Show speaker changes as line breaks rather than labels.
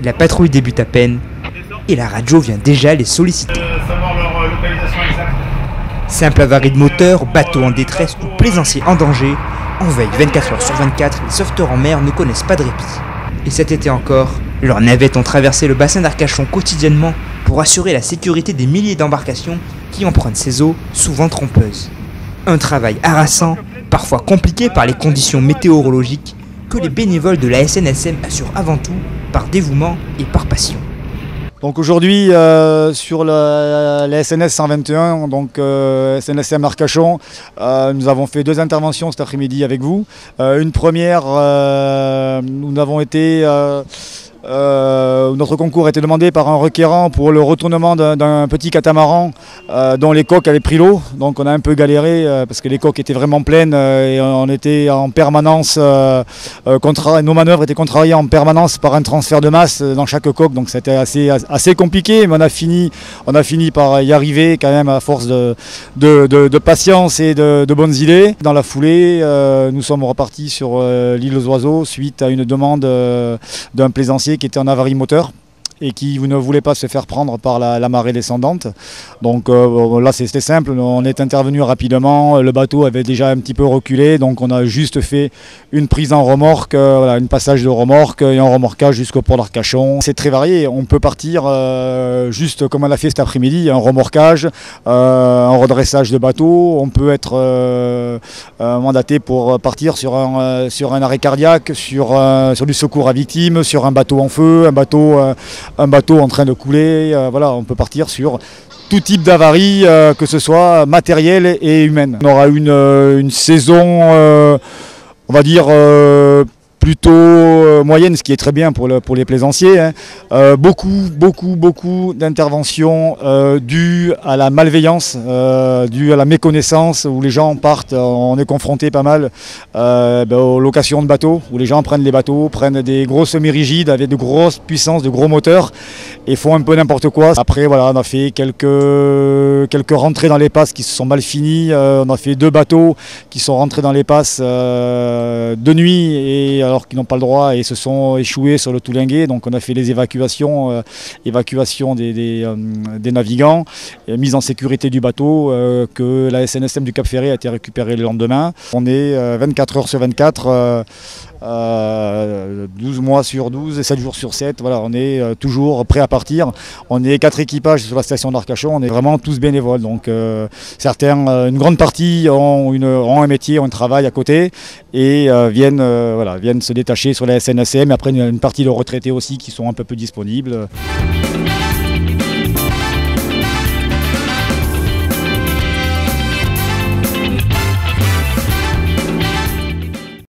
La patrouille débute à peine et la radio vient déjà les solliciter.
Savoir leur localisation exacte.
Simple avarie de moteur, bateau en détresse ou plaisancier en danger, en veille 24 heures sur 24, les sauveteurs en mer ne connaissent pas de répit. Et cet été encore, leurs navettes ont traversé le bassin d'Arcachon quotidiennement pour assurer la sécurité des milliers d'embarcations qui empruntent ces eaux, souvent trompeuses. Un travail harassant, parfois compliqué par les conditions météorologiques, que les bénévoles de la SNSM assurent avant tout par dévouement et par passion.
Donc aujourd'hui sur la SNS 121, donc SNSM Arcachon, nous avons fait 2 interventions cet après-midi avec vous. Une première, nous avons été notre concours a été demandé par un requérant pour le retournement d'un petit catamaran dont les coques avaient pris l'eau. Donc on a un peu galéré parce que les coques étaient vraiment pleines et on était en permanence, nos manœuvres étaient contrariées en permanence par un transfert de masse dans chaque coque. Donc c'était assez compliqué, mais on a fini par y arriver quand même à force de patience et de bonnes idées. Dans la foulée, nous sommes repartis sur l'île aux Oiseaux suite à une demande d'un plaisancier qui était en avarie moteur et qui ne voulait pas se faire prendre par la marée descendante. Donc là c'était simple, on est intervenu rapidement, le bateau avait déjà un petit peu reculé, donc on a juste fait une prise en remorque, une passage de remorque et un remorquage jusqu'au port d'Arcachon. C'est très varié, on peut partir juste comme on l'a fait cet après-midi, un remorquage, un redressage de bateau, on peut être mandaté pour partir sur un arrêt cardiaque, sur du secours à victimes, sur un bateau en feu, un bateau en train de couler, voilà, on peut partir sur tout type d'avarie, que ce soit matérielle et humaine. On aura une saison, on va dire, plutôt moyenne, ce qui est très bien pour les plaisanciers. Hein. Beaucoup d'interventions dues à la malveillance, dues à la méconnaissance, où les gens partent, on est confronté pas mal aux locations de bateaux, où les gens prennent les bateaux, prennent des gros semi-rigides avec de grosses puissances, de gros moteurs, et font un peu n'importe quoi. Après voilà, on a fait quelques rentrées dans les passes qui se sont mal finies, on a fait 2 bateaux qui sont rentrés dans les passes de nuit, et alors qu'ils n'ont pas le droit et se sont échoués sur le Toulinguet. Donc on a fait les évacuations des navigants, mise en sécurité du bateau, que la SNSM du Cap Ferré a été récupérée le lendemain. On est 24 heures sur 24, 12 mois sur 12 et 7 jours sur 7, voilà, on est toujours prêt à partir. On est 4 équipages sur la station d'Arcachon, on est vraiment tous bénévoles. Donc certains, une grande partie ont un métier, ont un travail à côté et viennent se détacher sur la SNSM. Après une partie de retraités aussi qui sont un peu plus disponibles.